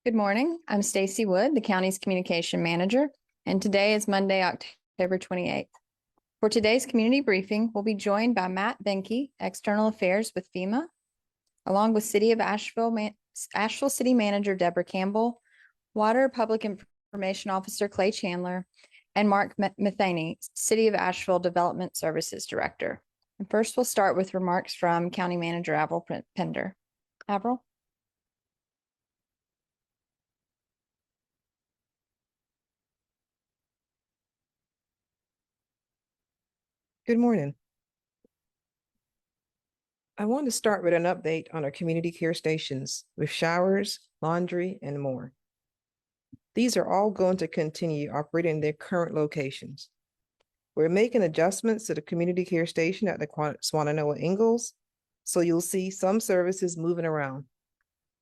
Good morning. I'm Stacy Wood, the county's communication manager, and today is Monday, October 28th. For today's community briefing, we'll be joined by Matt Benke, External Affairs with FEMA, along with City of Asheville City Manager Deborah Campbell, Water Public Information Officer Clay Chandler, and Mark Matheny, City of Asheville Development Services Director. And first, we'll start with remarks from County Manager Avril Pender. Avril? Good morning. I want to start with an update on our community care stations with showers, laundry, and more. These are all going to continue operating in their current locations. We're making adjustments to the community care station at the Swannanoa Ingalls, so you'll see some services moving around.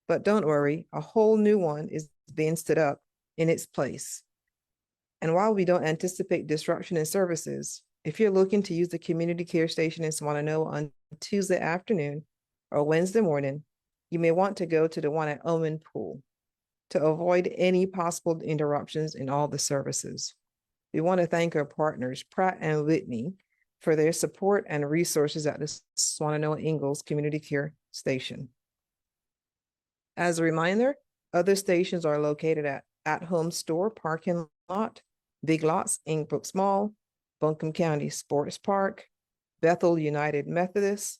But don't worry, a whole new one is being stood up in its place. And while we don't anticipate disruption in services, if you're looking to use the community care station in Swannanoa on Tuesday afternoon or Wednesday morning, you may want to go to the one at Owen Pool to avoid any possible interruptions in all the services. We want to thank our partners, Pratt and Whitney, for their support and resources at the Swannanoa Ingalls Community Care Station. As a reminder, other stations are located at Home Store Parking Lot, Big Lots, Ingbrook Mall, Buncombe County Sports Park, Bethel United Methodist,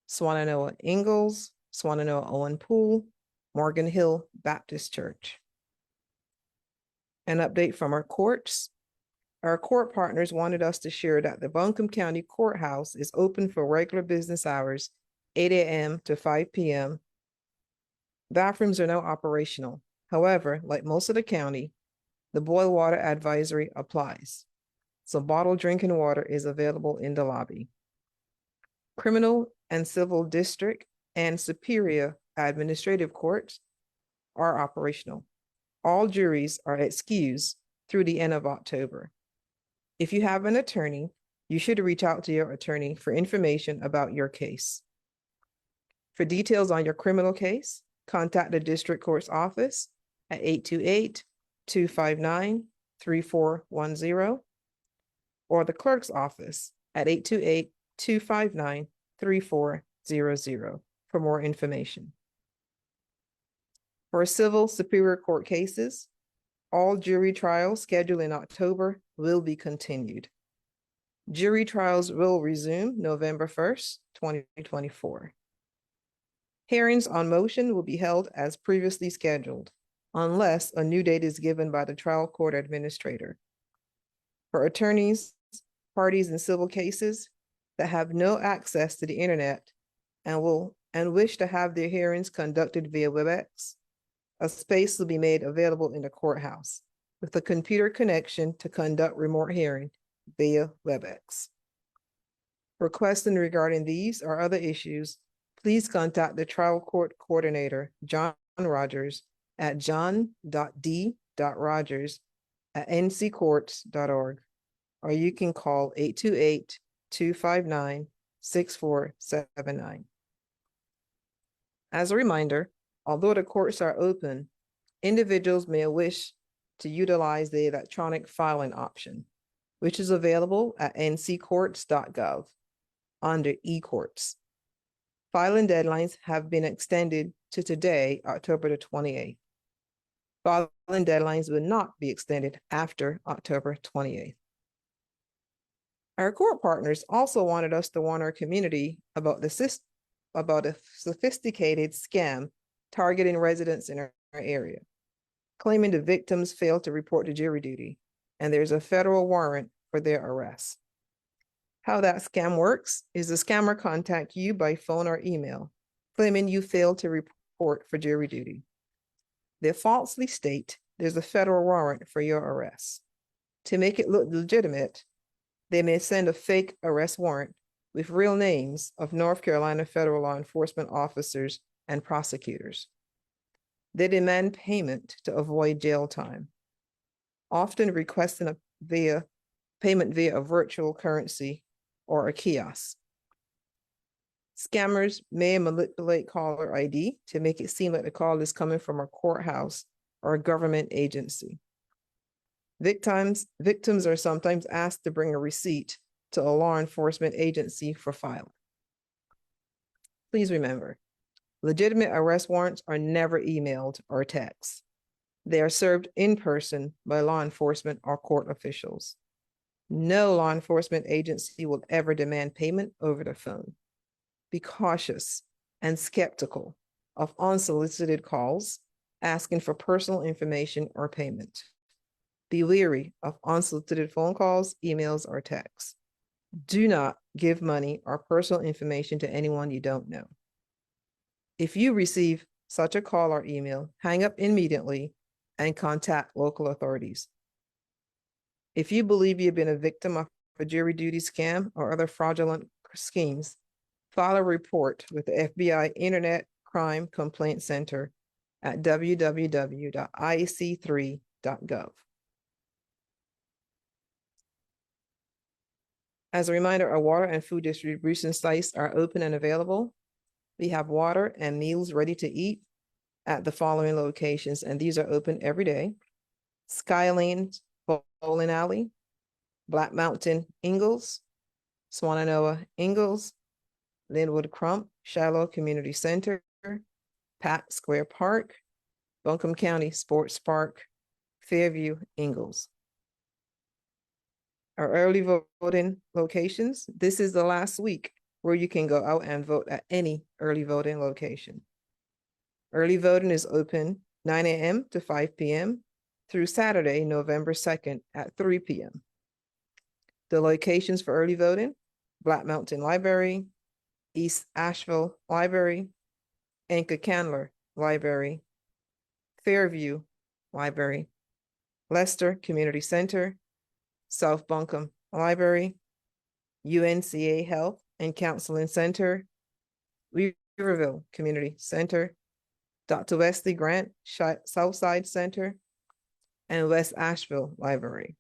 Swannanoa Ingalls, Swannanoa Owen Pool, Morgan Hill Baptist Church. An update from our courts. Our court partners wanted us to share that the Buncombe County Courthouse is open for regular business hours, 8 a.m. to 5 p.m. Bathrooms are now operational. However, like most of the county, the boil water advisory applies. So bottled drinking water is available in the lobby. Criminal and civil district and superior administrative courts are operational. All juries are excused through the end of October. If you have an attorney, you should reach out to your attorney for information about your case. For details on your criminal case, contact the district court's office at 828-259-3410 or the clerk's office at 828-259-3400 for more information. For civil superior court cases, all jury trials scheduled in October will be continued. Jury trials will resume November 1st, 2024. Hearings on motion will be held as previously scheduled, unless a new date is given by the trial court administrator. For attorneys, parties in civil cases that have no access to the internet and wish to have their hearings conducted via WebEx, a space will be made available in the courthouse with a computer connection to conduct remote hearing via WebEx. For questions regarding these or other issues, please contact the trial court coordinator, John Rogers, at john.d.rogers@nccourts.org, or you can call 828-259-6479. As a reminder, although the courts are open, individuals may wish to utilize the electronic filing option, which is available at nccourts.gov under eCourts. Filing deadlines have been extended to today, October the 28th. Filing deadlines will not be extended after October 28th. Our court partners also wanted us to warn our community about a sophisticated scam targeting residents in our area, claiming the victims failed to report to jury duty, and there's a federal warrant for their arrest. How that scam works is the scammer contact you by phone or email, claiming you failed to report for jury duty. They falsely state there's a federal warrant for your arrest. To make it look legitimate, they may send a fake arrest warrant with real names of North Carolina federal law enforcement officers and prosecutors. They demand payment to avoid jail time, often requesting payment via a virtual currency or a kiosk. Scammers may manipulate caller ID to make it seem like the call is coming from a courthouse or a government agency. Victims are sometimes asked to bring a receipt to a law enforcement agency for filing. Please remember, legitimate arrest warrants are never emailed or texted. They are served in person by law enforcement or court officials. No law enforcement agency will ever demand payment over the phone. Be cautious and skeptical of unsolicited calls asking for personal information or payment. Be wary of unsolicited phone calls, emails, or texts. Do not give money or personal information to anyone you don't know. If you receive such a call or email, hang up immediately and contact local authorities. If you believe you've been a victim of a jury duty scam or other fraudulent schemes, file a report with the FBI Internet Crime Complaint Center at www.ic3.gov. As a reminder, our water and food distribution sites are open and available. We have water and meals ready to eat at the following locations, and these are open every day: Skyline Bowling Alley, Black Mountain Ingalls, Swananoa Ingalls, Linwood Crump, Shiloh Community Center, Pat Square Park, Buncombe County Sports Park, Fairview Ingalls. Our early voting locations. This is the last week where you can go out and vote at any early voting location. Early voting is open 9 a.m. to 5 p.m. through Saturday, November 2nd at 3 p.m. The locations for early voting: Black Mountain Library, East Asheville Library, Anchor Candler Library, Fairview Library, Leicester Community Center, South Buncombe Library, UNCA Health and Counseling Center, Weaverville Community Center, Dr. Wesley Grant Southside Center, and West Asheville Library.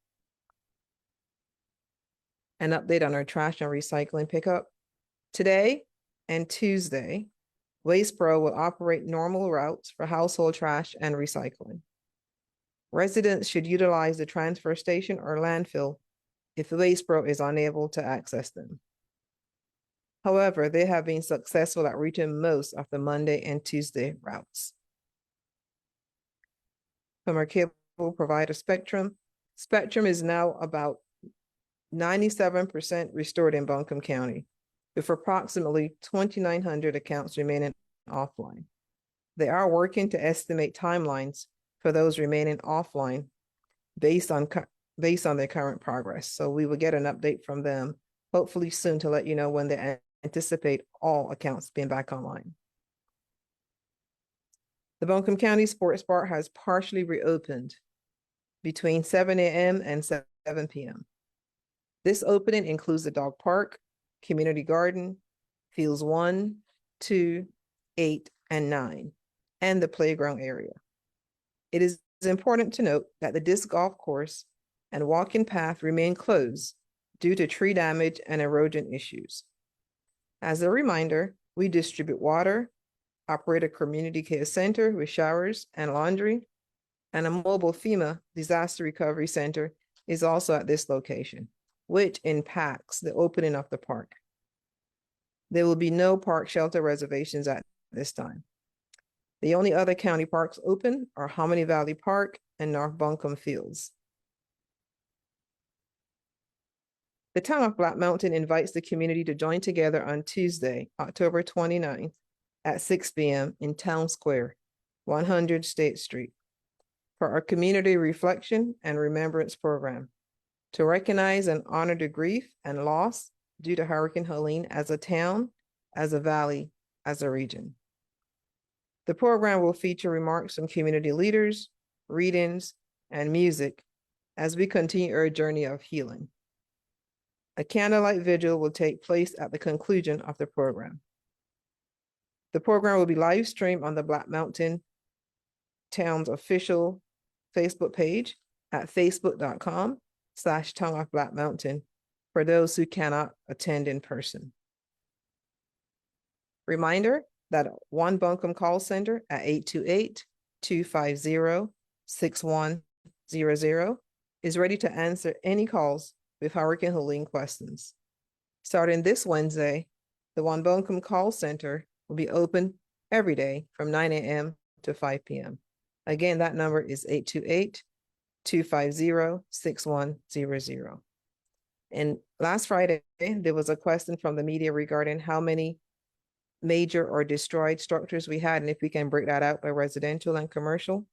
An update on our trash and recycling pickup. Today and Tuesday, Waste Pro will operate normal routes for household trash and recycling. Residents should utilize the transfer station or landfill if Waste Pro is unable to access them. However, they have been successful at reaching most of the Monday and Tuesday routes. From our cable provider Spectrum, Spectrum is now about 97% restored in Buncombe County, with approximately 2,900 accounts remaining offline. They are working to estimate timelines for those remaining offline based on their current progress. So we will get an update from them hopefully soon to let you know when they anticipate all accounts being back online. The Buncombe County Sports Bar has partially reopened between 7 a.m. and 7 p.m. This opening includes the dog park, community garden, fields 1, 2, 8, and 9, and the playground area. It is important to note that the disc golf course and walking path remain closed due to tree damage and erosion issues. As a reminder, we distribute water, operate a community care center with showers and laundry, and a mobile FEMA disaster recovery center is also at this location, which impacts the opening of the park. There will be no park shelter reservations at this time. The only other county parks open are Hominy Valley Park and North Buncombe Fields. The town of Black Mountain invites the community to join together on Tuesday, October 29th at 6 p.m. in Town Square, 100 State Street, for our community reflection and remembrance program to recognize and honor the grief and loss due to Hurricane Helene as a town, as a valley, as a region. The program will feature remarks from community leaders, readings, and music as we continue our journey of healing. A candlelight vigil will take place at the conclusion of the program. The program will be live streamed on the Black Mountain Town's official Facebook page at facebook.com/Town of Black Mountain for those who cannot attend in person. Reminder that One Buncombe call center at 828-250 6100 is ready to answer any calls with Hurricane Helene questions. Starting this Wednesday, the Buncombe call center will be open every day from 9 a.m. to 5 p.m. Again, that number is 828-250-6100. And last Friday, there was a question from the media regarding how many major or destroyed structures we had, and if we can break that out by residential and commercial.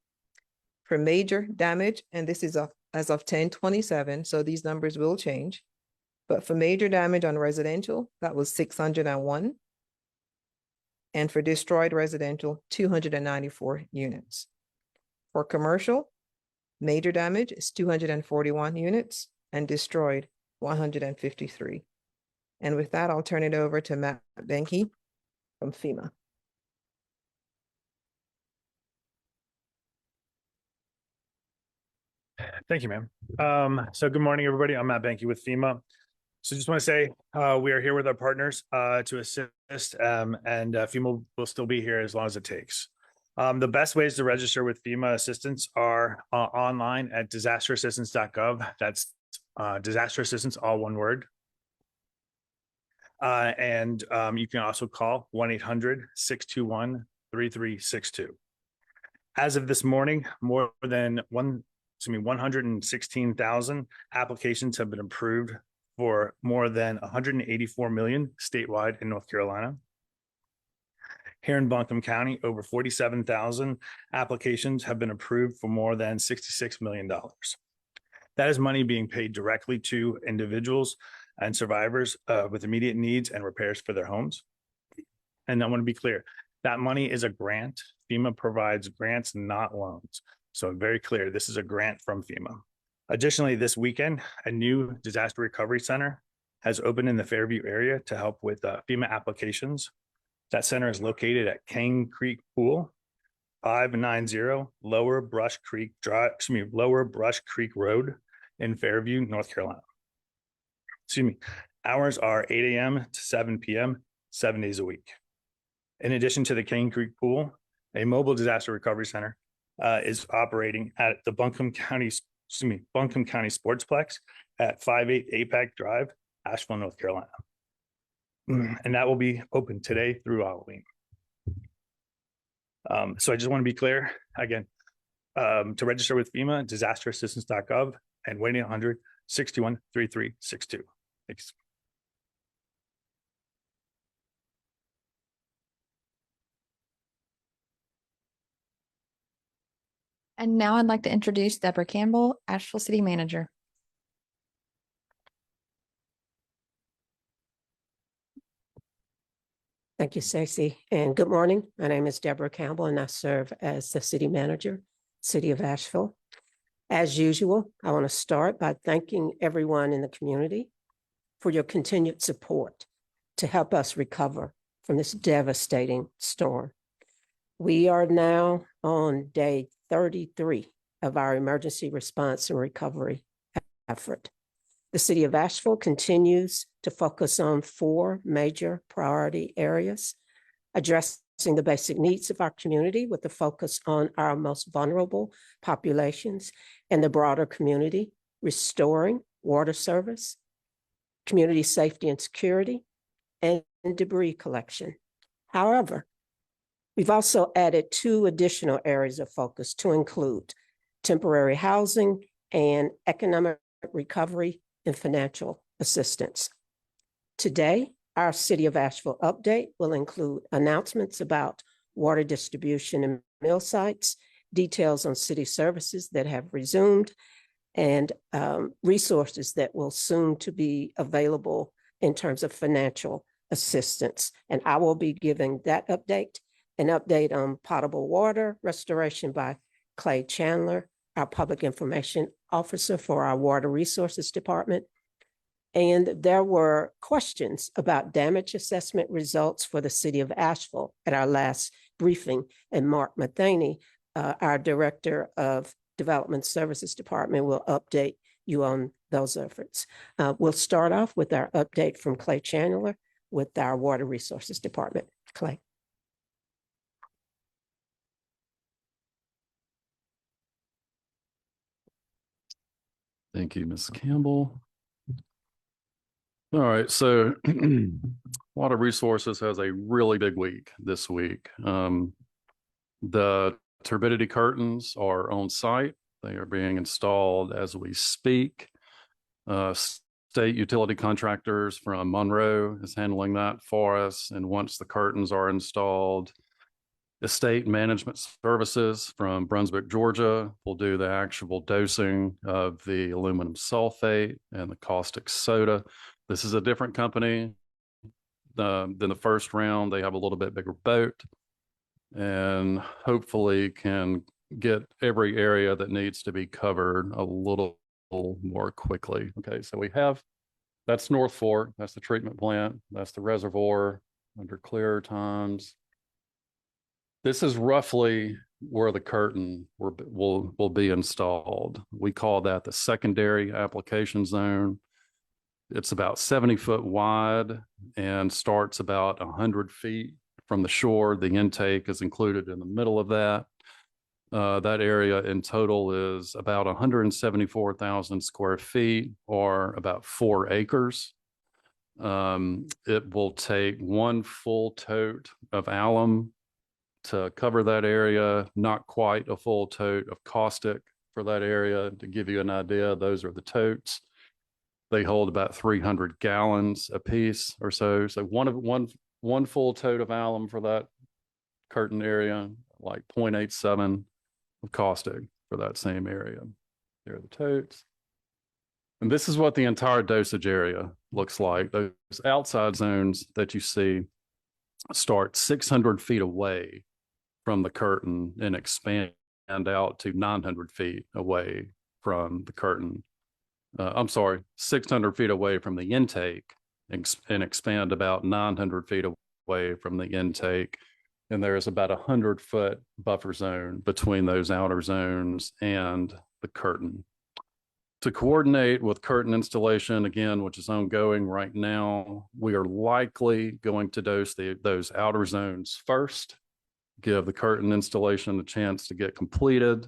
For major damage, and this is as of 10/27, so these numbers will change. But for major damage on residential, that was 601. And for destroyed residential, 294 units. For commercial, major damage is 241 units and destroyed 153. And with that, I'll turn it over to Matt Benke from FEMA. Thank you, ma'am. So good morning, everybody. I'm Matt Benke with FEMA. So just want to say we are here with our partners to assist, and FEMA will still be here as long as it takes. The best ways to register with FEMA assistance are online at disasterassistance.gov. That's disaster assistance, all one word. And you can also call 1-800-621-3362. As of this morning, more than 116,000 applications have been approved for more than 184 million statewide in North Carolina. Here in Buncombe County, over 47,000 applications have been approved for more than $66 million. That is money being paid directly to individuals and survivors with immediate needs and repairs for their homes. And I want to be clear, that money is a grant. FEMA provides grants, not loans. So very clear, this is a grant from FEMA. Additionally, this weekend, a new disaster recovery center has opened in the Fairview area to help with FEMA applications. That center is located at Cane Creek Pool, 590 Lower Brush Creek Road in Fairview, North Carolina. Hours are 8 a.m. to 7 p.m., 7 days a week. In addition to the Cane Creek Pool, a mobile disaster recovery center is operating at the Buncombe County Sportsplex at 58 APAC Drive, Asheville, North Carolina. And that will be open today through Halloween. So I just want to be clear again, to register with FEMA, disasterassistance.gov and 1-800-621-3362. Thanks. And now I'd like to introduce Deborah Campbell, Asheville City Manager. Thank you, Stacey, and good morning. My name is Deborah Campbell, and I serve as the City Manager, City of Asheville. As usual, I want to start by thanking everyone in the community for your continued support to help us recover from this devastating storm. We are now on day 33 of our emergency response and recovery effort. The City of Asheville continues to focus on 4 major priority areas: addressing the basic needs of our community with a focus on our most vulnerable populations and the broader community, restoring water service, community safety and security, and debris collection. However, we've also added 2 additional areas of focus to include temporary housing and economic recovery and financial assistance. Today, our City of Asheville update will include announcements about water distribution and mill sites, details on city services that have resumed, and resources that will soon to be available in terms of financial assistance. And I will be giving that update, an update on potable water restoration by Clay Chandler, our Public Information Officer for our Water Resources Department. And there were questions about damage assessment results for the City of Asheville at our last briefing, and Mark Matheny, our Director of Development Services Department, will update you on those efforts. We'll start off with our update from Clay Chandler with our Water Resources Department. Clay. Thank you, Ms. Campbell. All right, so Water Resources has a really big week this week. The turbidity curtains are on site. They are being installed as we speak. State utility contractors from Monroe is handling that for us. And once the curtains are installed, Estate Management Services from Brunswick, Georgia will do the actual dosing of the aluminum sulfate and the caustic soda. This is a different company than the first round. They have a little bit bigger boat and hopefully can get every area that needs to be covered a little more quickly. Okay, so that's North Fork, that's the treatment plant, that's the reservoir under clear times. This is roughly where the curtain will be installed. We call that the secondary application zone. It's about 70 foot wide and starts about 100 feet from the shore. The intake is included in the middle of that. That area in total is about 174,000 square feet, or about 4 acres. It will take 1 full tote of alum to cover that area, not quite a full tote of caustic for that area. To give you an idea, those are the totes. They hold about 300 gallons a piece or so. So one full tote of alum for that curtain area, like 0.87 of caustic for that same area. There are the totes. And this is what the entire dosage area looks like. Those outside zones that you see start 600 feet away from the curtain and expand out to 900 feet away from the curtain. 600 feet away from the intake and expand about 900 feet away from the intake. And there's about 100-foot buffer zone between those outer zones and the curtain. To coordinate with curtain installation, again, which is ongoing right now, we are likely going to dose those outer zones first, give the curtain installation a chance to get completed.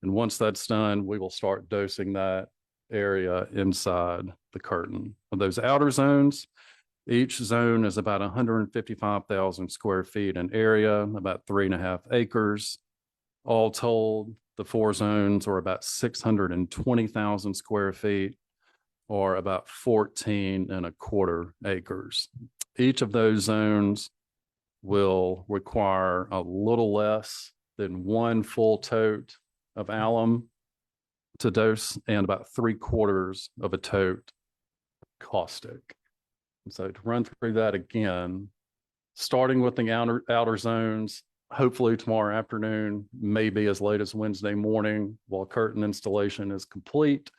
And once that's done, we will start dosing that area inside the curtain. Of those outer zones, each zone is about 155,000 square feet in area, about 3.5 acres. All told, the 4 zones are about 620,000 square feet, or about 14.25 acres. Each of those zones will require a little less than 1 full tote of alum to dose and about 3/4 of a tote caustic. And so to run through that again, starting with the outer zones, hopefully tomorrow afternoon, maybe as late as Wednesday morning, while curtain installation is complete.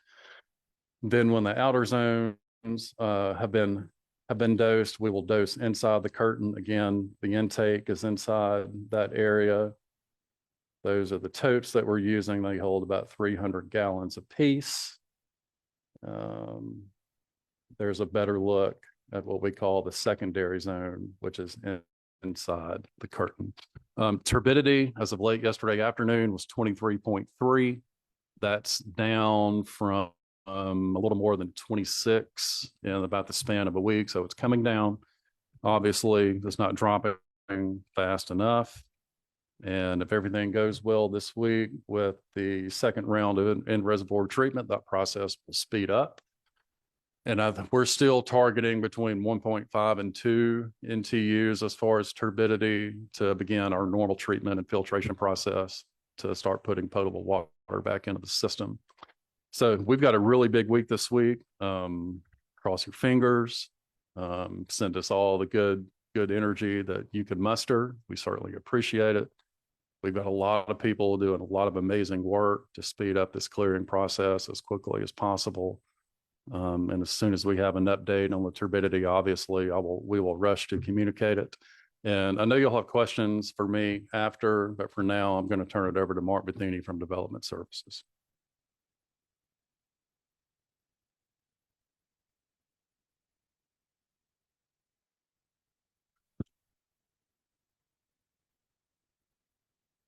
Then when the outer zones have been dosed, we will dose inside the curtain. Again, the intake is inside that area. Those are the totes that we're using. They hold about 300 gallons a piece. There's a better look at what we call the secondary zone, which is inside the curtain. Turbidity as of late yesterday afternoon was 23.3. That's down from a little more than 26 in about the span of a week. So it's coming down. Obviously, it's not dropping fast enough. And if everything goes well this week with the second round of in-reservoir treatment, that process will speed up. And we're still targeting between 1.5 and 2 NTUs as far as turbidity to begin our normal treatment and filtration process to start putting potable water back into the system. So we've got a really big week this week. Cross your fingers. Send us all the good energy that you could muster. We certainly appreciate it. We've got a lot of people doing a lot of amazing work to speed up this clearing process as quickly as possible. And as soon as we have an update on the turbidity, obviously, we will rush to communicate it. And I know you'll have questions for me after, but for now, I'm going to turn it over to Mark Bethany from Development Services.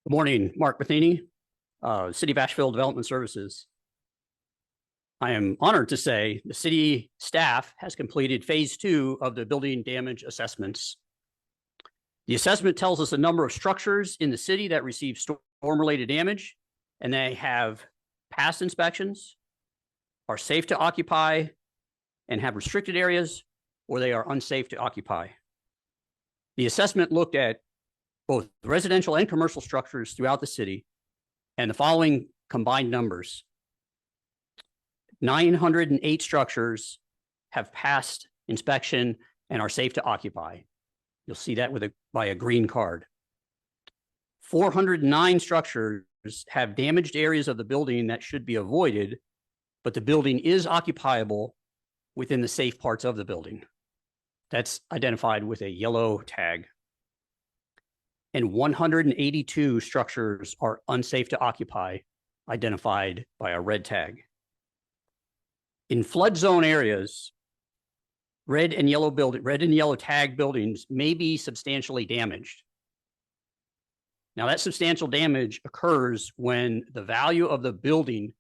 Good morning, Mark Bethany, City of Asheville Development Services. I am honored to say the city staff has completed phase 2 of the building damage assessments. The assessment tells us a number of structures in the city that receive storm-related damage, and they have passed inspections, are safe to occupy, and have restricted areas, or they are unsafe to occupy. The assessment looked at both residential and commercial structures throughout the city, and the following combined numbers. 908 structures have passed inspection and are safe to occupy. You'll see that by a green card. 409 structures have damaged areas of the building that should be avoided, but the building is occupiable within the safe parts of the building. That's identified with a yellow tag. And 182 structures are unsafe to occupy, identified by a red tag. In flood zone areas, red and yellow tag buildings may be substantially damaged. Now, that substantial damage occurs when the value of the building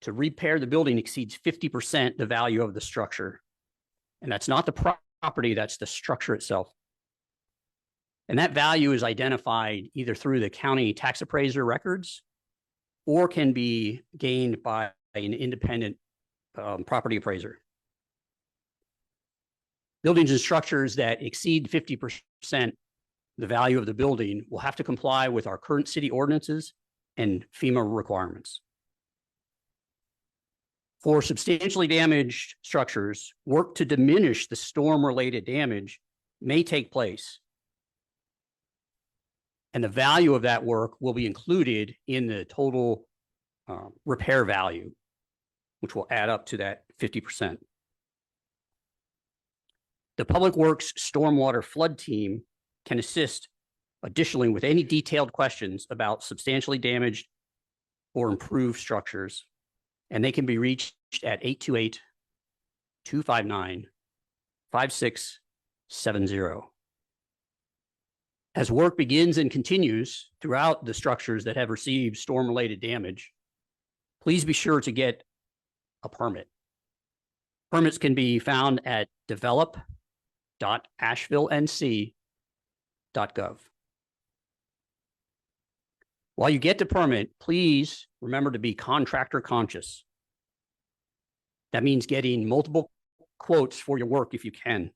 to repair the building exceeds 50% the value of the structure. And that's not the property, that's the structure itself. And that value is identified either through the county tax appraiser records or can be gained by an independent property appraiser. Buildings and structures that exceed 50% the value of the building will have to comply with our current city ordinances and FEMA requirements. For substantially damaged structures, work to diminish the storm-related damage may take place. And the value of that work will be included in the total repair value, which will add up to that 50%. The Public Works Stormwater Flood Team can assist additionally with any detailed questions about substantially damaged or improved structures, and they can be reached at 828-259-5670. As work begins and continues throughout the structures that have received storm-related damage, please be sure to get a permit. Permits can be found at develop.asheville.nc.gov. While you get the permit, please remember to be contractor conscious. That means getting multiple quotes for your work if you can.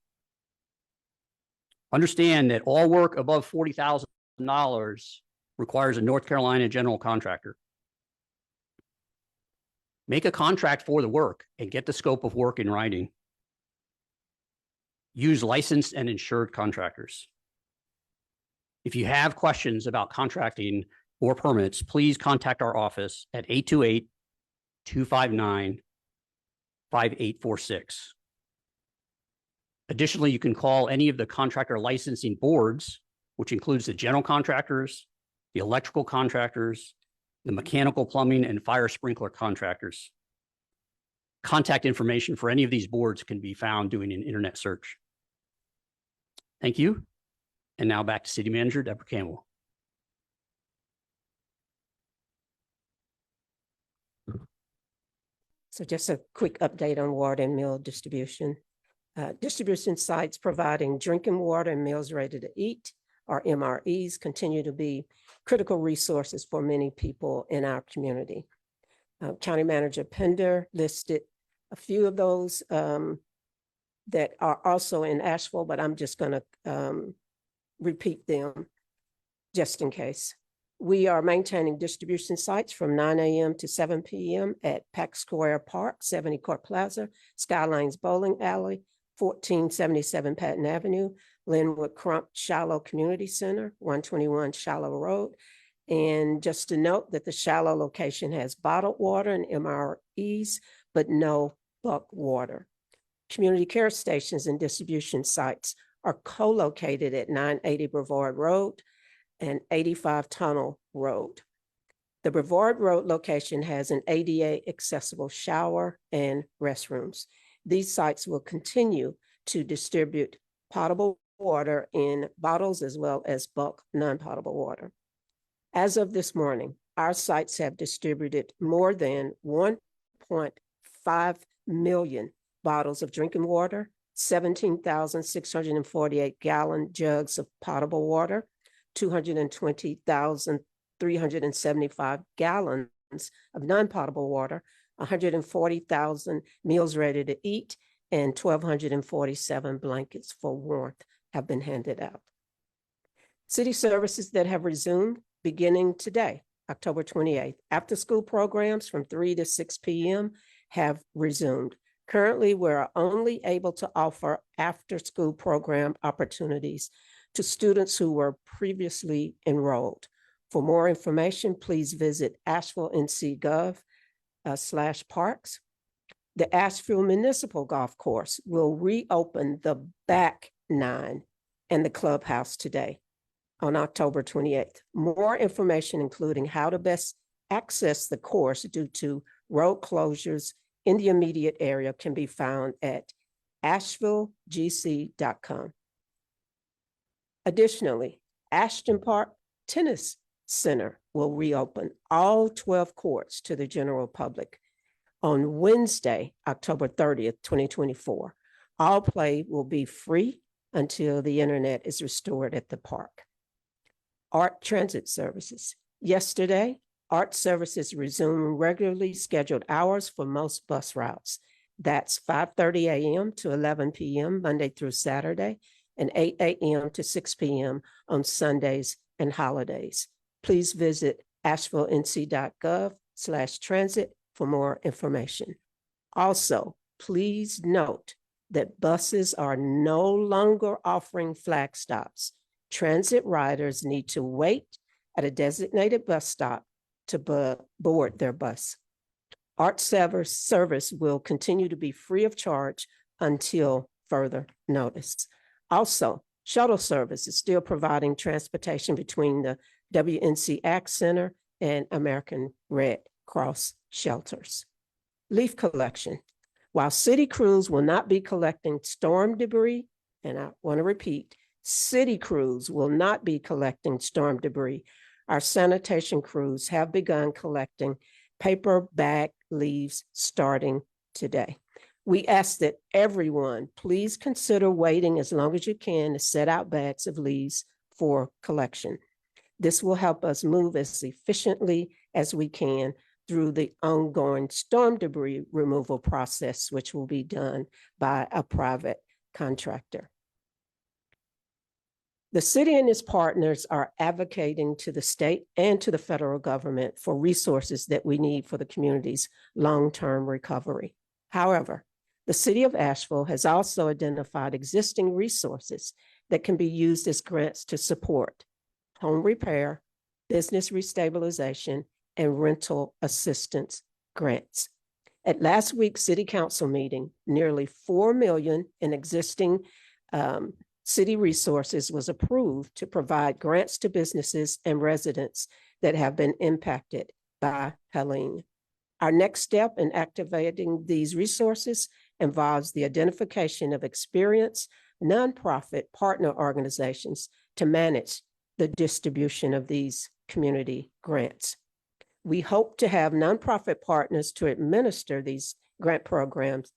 Understand that all work above $40,000 requires a North Carolina general contractor. Make a contract for the work and get the scope of work in writing. Use licensed and insured contractors. If you have questions about contracting or permits, please contact our office at 828-259-5846. Additionally, you can call any of the contractor licensing boards, which includes the general contractors, the electrical contractors, the mechanical, plumbing, and fire sprinkler contractors. Contact information for any of these boards can be found doing an internet search. Thank you. And now back to City Manager Deborah Campbell. So just a quick update on water and meal distribution. Distribution sites providing drinking water and meals ready to eat, or MREs, continue to be critical resources for many people in our community. County Manager Pender listed a few of those that are also in Asheville, but I'm just going to repeat them just in case. We are maintaining distribution sites from 9 a.m. to 7 p.m. at Pack Square Park, 70 Court Plaza, Skylines Bowling Alley, 1477 Patton Avenue, Linwood Crump Shallow Community Center, 121 Shallow Road. And just to note that the Shallow location has bottled water and MREs, but no bulk water. Community care stations and distribution sites are co-located at 980 Brevard Road and 85 Tunnel Road. The Brevard Road location has an ADA accessible shower and restrooms. These sites will continue to distribute potable water in bottles as well as bulk non-potable water. As of this morning, our sites have distributed more than 5 million bottles of drinking water, 17,648 gallon jugs of potable water, 220,375 gallons of non-potable water, 140,000 meals ready to eat, and 1,247 blankets for warmth have been handed out. City services that have resumed beginning today, October 28th. After-school programs from 3 to 6 p.m. have resumed. Currently, we're only able to offer after-school program opportunities to students who were previously enrolled. For more information, please visit asheville.nc.gov/parks. The Asheville Municipal Golf Course will reopen the back 9 and the clubhouse today on October 28th. More information, including how to best access the course due to road closures in the immediate area, can be found at ashevillegc.com. Additionally, Ashton Park Tennis Center will reopen all 12 courts to the general public on Wednesday, October 30th, 2024. All play will be free until the internet is restored at the park. ART Transit Services. Yesterday, ART services resumed regularly scheduled hours for most bus routes. That's 5:30 a.m. to 11 p.m. Monday through Saturday, and 8 a.m. to 6 p.m. on Sundays and holidays. Please visit asheville.nc.gov/transit for more information. Also, please note that buses are no longer offering flag stops. Transit riders need to wait at a designated bus stop to board their bus. ART service will continue to be free of charge until further notice. Also, shuttle service is still providing transportation between the WNC ACT Center and American Red Cross shelters. Leaf collection. While city crews will not be collecting storm debris, and I want to repeat, city crews will not be collecting storm debris, our sanitation crews have begun collecting paper bag leaves starting today. We ask that everyone please consider waiting as long as you can to set out bags of leaves for collection. This will help us move as efficiently as we can through the ongoing storm debris removal process, which will be done by a private contractor. The city and its partners are advocating to the state and to the federal government for resources that we need for the community's long-term recovery. However, the City of Asheville has also identified existing resources that can be used as grants to support home repair, business restabilization, and rental assistance grants. At last week's City Council meeting, nearly $4 million in existing city resources was approved to provide grants to businesses and residents that have been impacted by Helene. Our next step in activating these resources involves the identification of experienced nonprofit partner organizations to manage the distribution of these community grants. We hope to have nonprofit partners to administer these grant programs,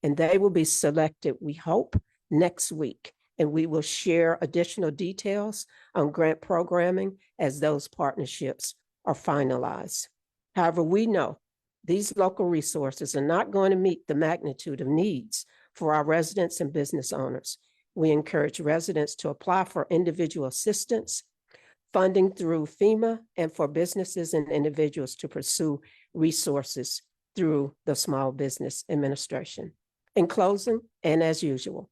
and they will be selected, we hope, next week. And we will share additional details on grant programming as those partnerships are finalized. However, we know these local resources are not going to meet the magnitude of needs for our residents and business owners. We encourage residents to apply for individual assistance, funding through FEMA, and for businesses and individuals to pursue resources through the Small Business Administration. In closing, and as usual,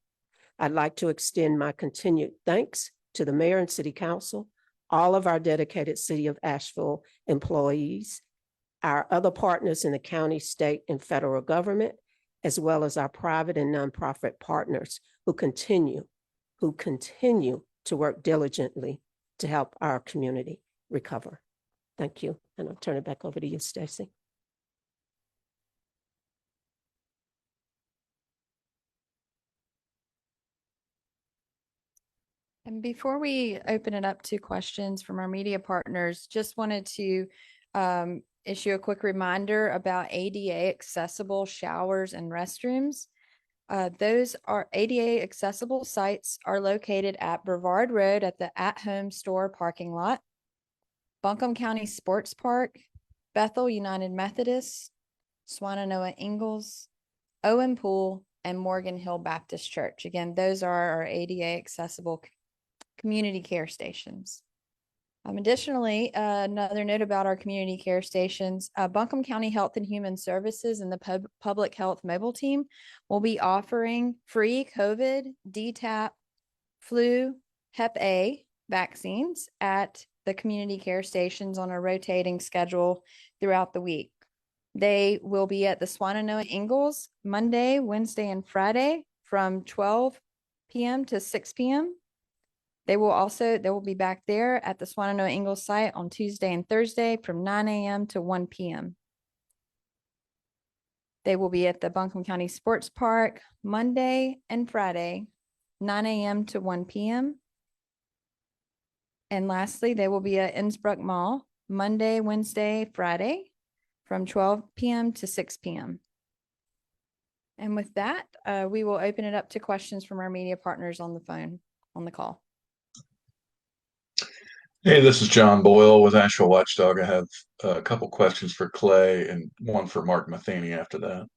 I'd like to extend my continued thanks to the Mayor and City Council, all of our dedicated City of Asheville employees, our other partners in the county, state, and federal government, as well as our private and nonprofit partners who continue to work diligently to help our community recover. Thank you, and I'll turn it back over to you, Stacy. And before we open it up to questions from our media partners, just wanted to issue a quick reminder about ADA accessible showers and restrooms. Those are ADA accessible sites are located at Brevard Road at the At Home Store parking lot, Buncombe County Sports Park, Bethel United Methodist, Swannanoa Ingalls, Owen Pool, and Morgan Hill Baptist Church. Again, those are our ADA accessible community care stations. Additionally, another note about our community care stations, Buncombe County Health and Human Services and the Public Health Mobile Team will be offering free COVID, DTaP, flu, Hep A vaccines at the community care stations on a rotating schedule throughout the week. They will be at the Swannanoa Ingalls Monday, Wednesday, and Friday from 12 p.m. to 6 p.m. They will be back there at the Swannanoa Ingalls site on Tuesday and Thursday from 9 a.m. to 1 p.m. They will be at the Buncombe County Sports Park Monday and Friday, 9 a.m. to 1 p.m. And lastly, they will be at Innsbruck Mall Monday, Wednesday, Friday from 12 p.m. to 6 p.m. And with that, we will open it up to questions from our media partners on the call. Hey, this is John Boyle with Asheville Watchdog. I have a couple questions for Clay and one for Mark Matheny after that.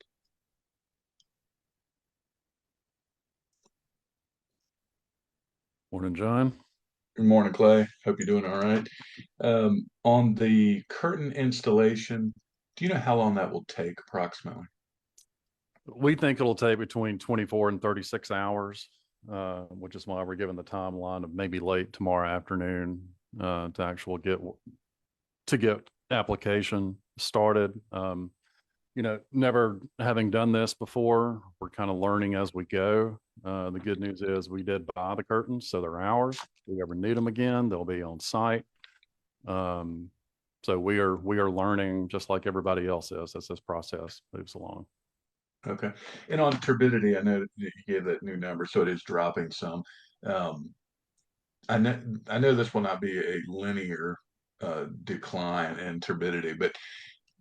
Morning, John. Good morning, Clay. Hope you're doing all right. On the curtain installation, do you know how long that will take approximately? We think it'll take between 24 and 36 hours, which is why we're given the timeline of maybe late tomorrow afternoon to actually get application started. Never having done this before, we're kind of learning as we go. The good news is we did buy the curtains, so they're ours. If we ever need them again, they'll be on site. So we are learning just like everybody else is as this process moves along. Okay. And on turbidity, I know that you gave that new number, so it is dropping some. I know this will not be a linear decline in turbidity, but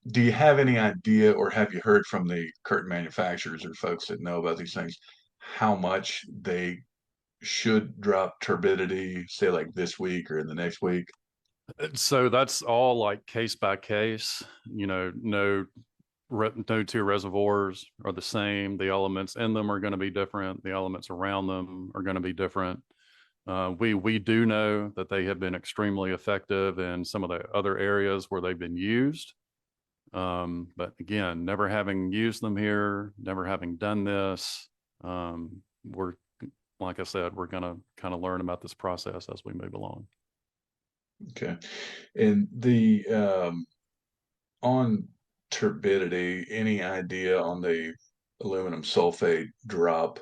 do you have any idea, or have you heard from the curtain manufacturers or folks that know about these things, how much they should drop turbidity, say like this week or in the next week? So that's all like case by case. No two reservoirs are the same. The elements in them are going to be different. The elements around them are going to be different. We do know that they have been extremely effective in some of the other areas where they've been used. But again, never having used them here, never having done this, like I said, we're going to kind of learn about this process as we move along. Okay. And the on turbidity, any idea on the aluminum sulfate drop,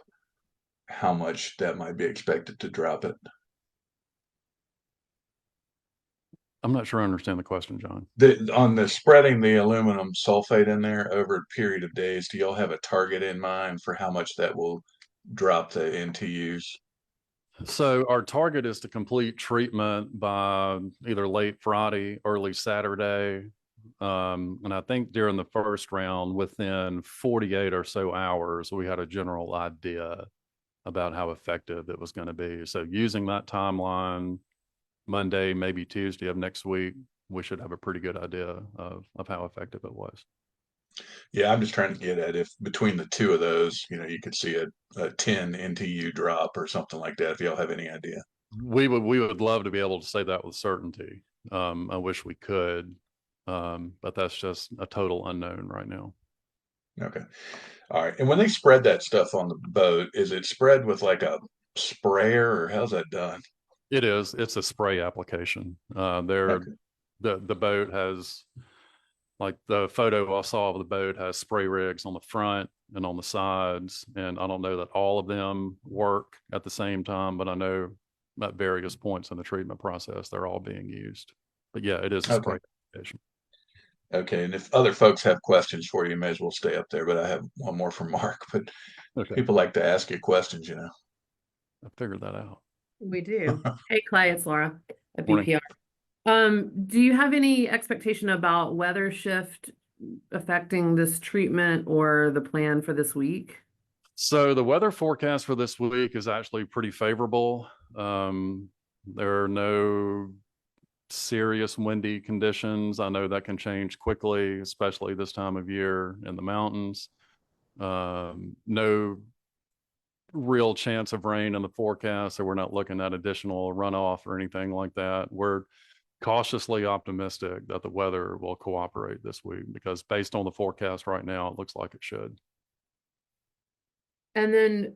how much that might be expected to drop it? I'm not sure I understand the question, John. On the spreading the aluminum sulfate in there over a period of days, do y'all have a target in mind for how much that will drop the NTUs? So our target is to complete treatment by either late Friday, early Saturday. And I think during the first round, within 48 or so hours, we had a general idea about how effective it was going to be. So using that timeline, Monday, maybe Tuesday of next week, we should have a pretty good idea of how effective it was. Yeah, I'm just trying to get at if between the two of those, you could see a 10 NTU drop or something like that, if y'all have any idea. We would love to be able to say that with certainty. I wish we could, but that's just a total unknown right now. Okay. All right. And when they spread that stuff on the boat, is it spread with like a sprayer, or how's that done? It is. It's a spray application. Okay. The boat has, like the photo I saw of the boat has spray rigs on the front and on the sides. And I don't know that all of them work at the same time, but I know at various points in the treatment process, they're all being used. But yeah, it is a spray application. Okay. And if other folks have questions for you, you may as well stay up there. But I have one more from Mark. But Okay. people like to ask you questions, I figured that out. We do. Hey, Clay, it's Laura at Morning. BPR. Do you have any expectation about weather shift affecting this treatment or the plan for this week? So the weather forecast for this week is actually pretty favorable. There are no serious windy conditions. I know that can change quickly, especially this time of year in the mountains. No real chance of rain in the forecast, so we're not looking at additional runoff or anything like that. We're cautiously optimistic that the weather will cooperate this week because based on the forecast right now, it looks like it should. And then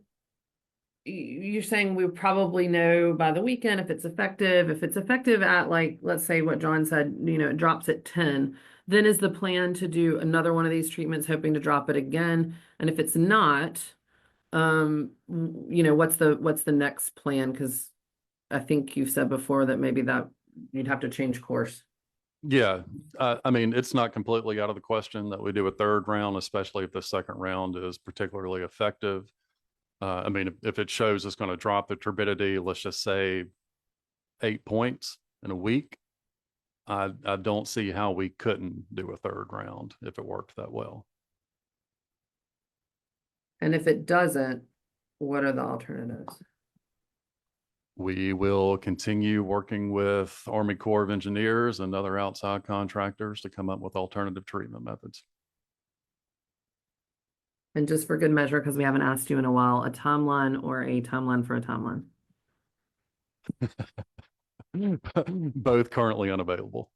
you're saying we probably know by the weekend if it's effective. If it's effective at, like, let's say what John said, it drops at 10, then is the plan to do another one of these treatments, hoping to drop it again? And if it's not, what's the next plan? Because I think you've said before that maybe that you'd have to change course. Yeah, I mean, it's not completely out of the question that we do a third round, especially if the second round is particularly effective. I mean, if it shows it's going to drop the turbidity, let's just say 8 points in a week, I don't see how we couldn't do a third round if it worked that well. And if it doesn't, what are the alternatives? We will continue working with Army Corps of Engineers and other outside contractors to come up with alternative treatment methods. And just for good measure, because we haven't asked you in a while, a timeline or a timeline for a timeline? Both currently unavailable.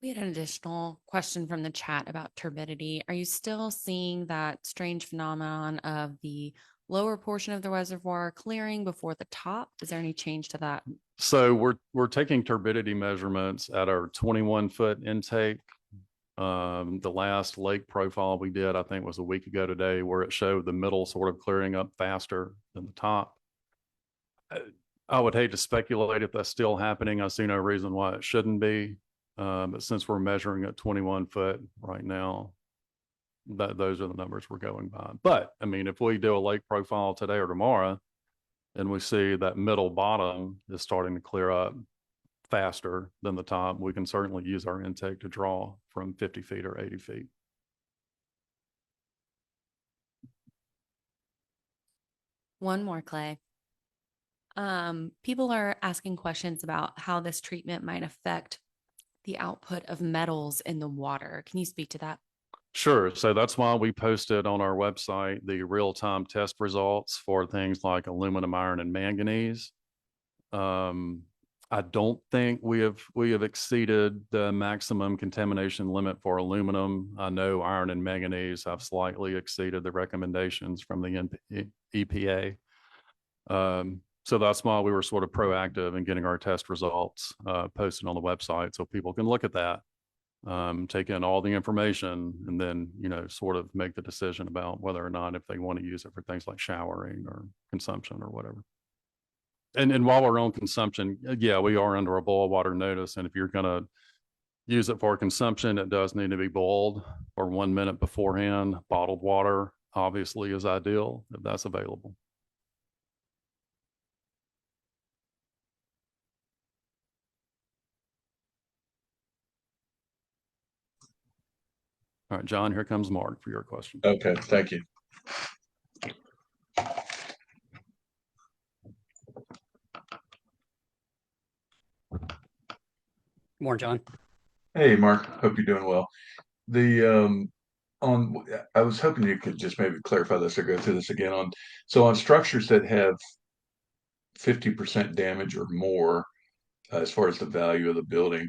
We had an additional question from the chat about turbidity. Are you still seeing that strange phenomenon of the lower portion of the reservoir clearing before the top? Is there any change to that? So we're taking turbidity measurements at our 21-foot intake. The last lake profile we did, I think, was a week ago today, where it showed the middle sort of clearing up faster than the top. I would hate to speculate if that's still happening. I see no reason why it shouldn't be. But since we're measuring at 21 foot right now, those are the numbers we're going by. But I mean, if we do a lake profile today or tomorrow, and we see that middle bottom is starting to clear up faster than the top, we can certainly use our intake to draw from 50 feet or 80 feet. One more, Clay. People are asking questions about how this treatment might affect the output of metals in the water. Can you speak to that? Sure. So that's why we posted on our website the real-time test results for things like aluminum, iron, and manganese. I don't think we have exceeded the maximum contamination limit for aluminum. I know iron and manganese have slightly exceeded the recommendations from the EPA. So that's why we were sort of proactive in getting our test results posted on the website so people can look at that, take in all the information, and then, sort of make the decision about whether or not if they want to use it for things like showering or consumption or whatever. And while we're on consumption, yeah, we are under a boil water notice. And if you're going to use it for consumption, it does need to be boiled for 1 minute beforehand. Bottled water obviously is ideal if that's available. All right, John, here comes Mark for your question. Okay, thank you. Morning, John. Hey, Mark. Hope you're doing well. I was hoping you could just maybe clarify this or go through this again on structures that have 50% damage or more, as far as the value of the building.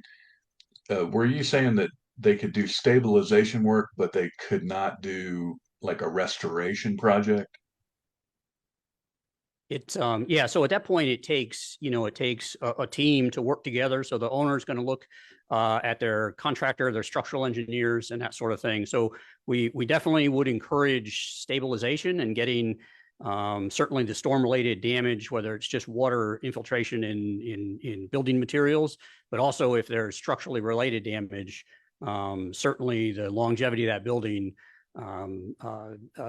Were you saying that they could do stabilization work, but they could not do like a restoration project? It's yeah. So at that point, it takes a team to work together. So the owner is going to look at their contractor, their structural engineers, and that sort of thing. So we definitely would encourage stabilization and getting certainly the storm-related damage, whether it's just water infiltration in building materials, but also if there's structurally related damage, certainly the longevity of that building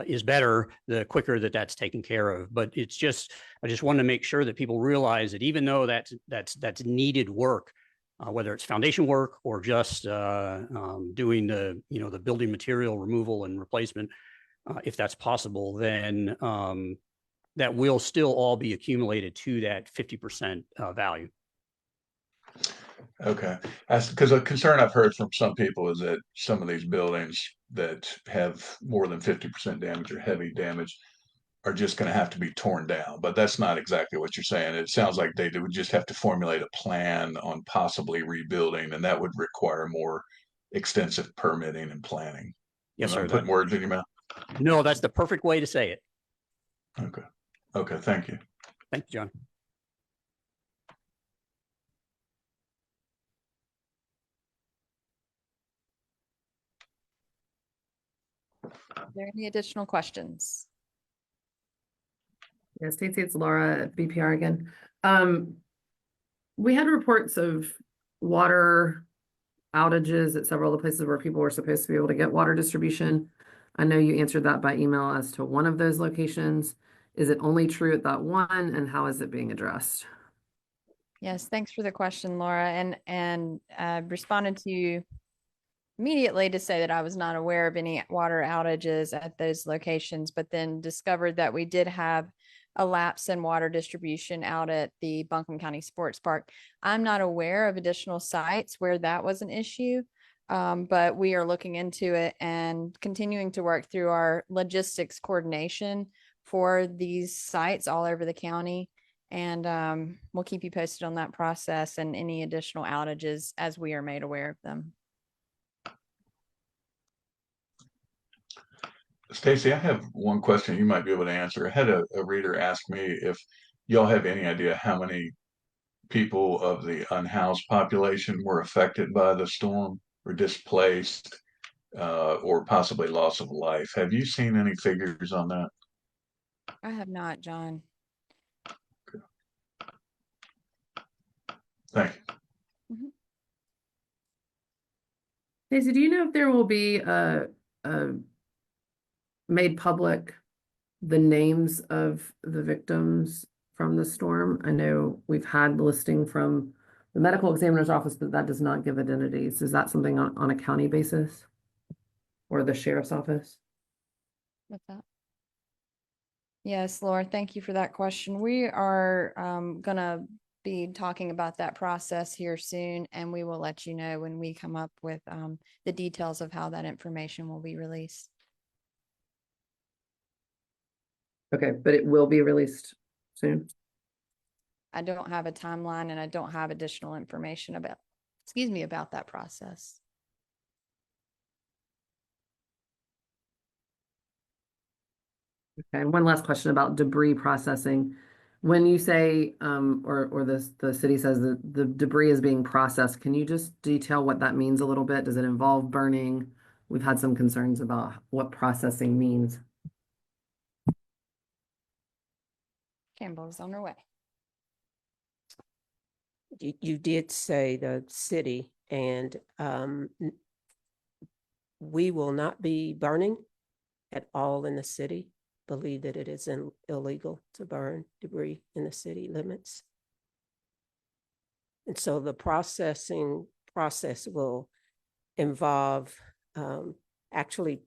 is better, the quicker that that's taken care of. But it's just, I just want to make sure that people realize that even though that's needed work, whether it's foundation work or just doing the, the building material removal and replacement, if that's possible, then that will still all be accumulated to that 50% value. Okay, because a concern I've heard from some people is that some of these buildings that have more than 50% damage or heavy damage are just going to have to be torn down. But that's not exactly what you're saying. It sounds like they would just have to formulate a plan on possibly rebuilding, and that would require more extensive permitting and planning. Yes, Am I sir. putting words in your mouth? No, that's the perfect way to say it. Okay. Okay. Thank you. Thank you, John. Are there any additional questions? Yeah, Stacy, it's Laura at BPR again. We had reports of water outages at several of the places where people were supposed to be able to get water distribution. I know you answered that by email as to one of those locations. Is it only true at that one, and how is it being addressed? Yes, thanks for the question, Laura. And responded to you immediately to say that I was not aware of any water outages at those locations, but then discovered that we did have a lapse in water distribution out at the Buncombe County Sports Park. I'm not aware of additional sites where that was an issue, but we are looking into it and continuing to work through our logistics coordination for these sites all over the county. And we'll keep you posted on that process and any additional outages as we are made aware of them. Stacy, I have one question you might be able to answer. I had a reader ask me if y'all have any idea how many people of the unhoused population were affected by the storm or displaced or possibly loss of life. Have you seen any figures on that? I have not, John. Thank you. Mhm. Stacey, do you know if there will be made public the names of the victims from the storm? I know we've had listing from the medical examiner's office, but that does not give identities. Is that something on a county basis or the sheriff's office? What's that? Yes, Laura, thank you for that question. We are going to be talking about that process here soon, and we will let you know when we come up with the details of how that information will be released. Okay, but it will be released soon. I don't have a timeline and I don't have additional information about, about that process. Okay, and one last question about debris processing. When you say, or the city says that the debris is being processed, can you just detail what that means a little bit? Does it involve burning? We've had some concerns about what processing means. Campbell is on her way. You did say the city, and we will not be burning at all in the city. Believe that it is illegal to burn debris in the city limits. And so the processing process will involve actually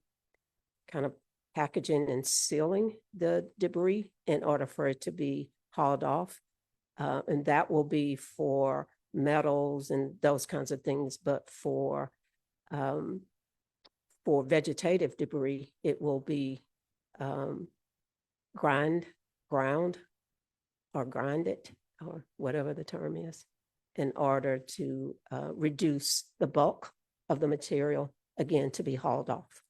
kind of packaging and sealing the debris in order for it to be hauled off. And that will be for metals and those kinds of things. But for vegetative debris, it will be ground or grinded, or whatever the term is, in order to reduce the bulk of the material, again, to be hauled off.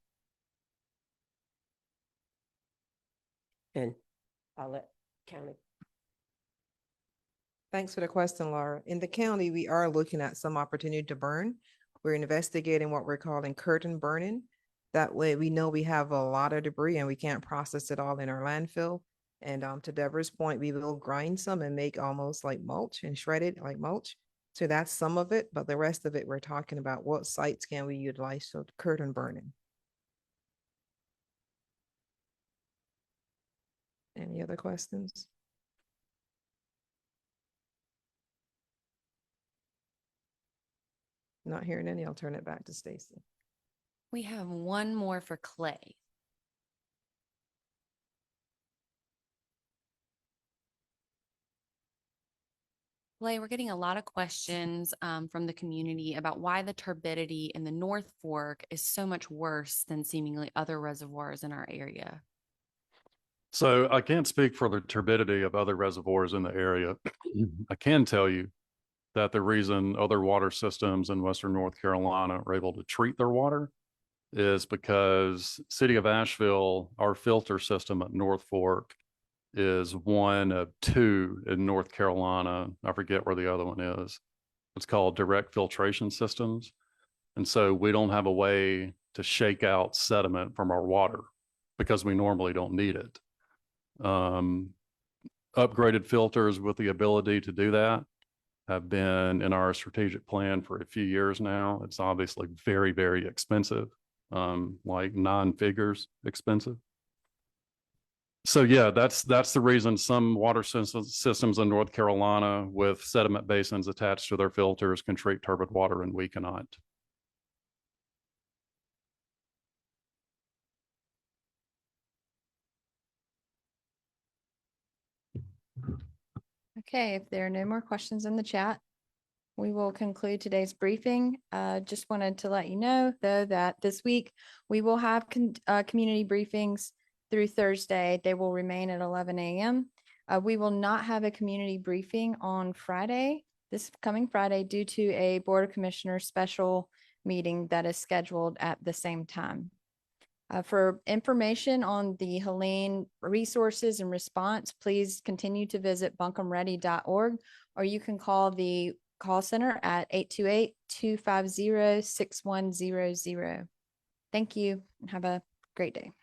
And I'll let county. Thanks for the question, Laura. In the county, we are looking at some opportunity to burn. We're investigating what we're calling curtain burning. That way we know we have a lot of debris and we can't process it all in our landfill. And to Deborah's point, we will grind some and make almost like mulch and shred it like mulch. So that's some of it, but the rest of it, we're talking about what sites can we utilize, so curtain burning. Any other questions? Not hearing any, I'll turn it back to Stacy. We have one more for Clay. Clay, we're getting a lot of questions from the community about why the turbidity in the North Fork is so much worse than seemingly other reservoirs in our area. So I can't speak for the turbidity of other reservoirs in the area. I can tell you that the reason other water systems in Western North Carolina are able to treat their water is because City of Asheville, our filter system at North Fork, is one of two in North Carolina. I forget where the other one is. It's called direct filtration systems. And so we don't have a way to shake out sediment from our water because we normally don't need it. Upgraded filters with the ability to do that have been in our strategic plan for a few years now. It's obviously very, very expensive, like 9 figures expensive. So yeah, that's the reason some water systems in North Carolina with sediment basins attached to their filters can treat turbid water and we cannot. Okay, if there are no more questions in the chat, we will conclude today's briefing. Just wanted to let you know, though, that this week we will have community briefings through Thursday. They will remain at 11 a.m. We will not have a community briefing on Friday, this coming Friday, due to a Board of Commissioners special meeting that is scheduled at the same time. For information on the Helene resources and response, please continue to visit buncombeready.org, or you can call the call center at 828-250-6100. Thank you and have a great day.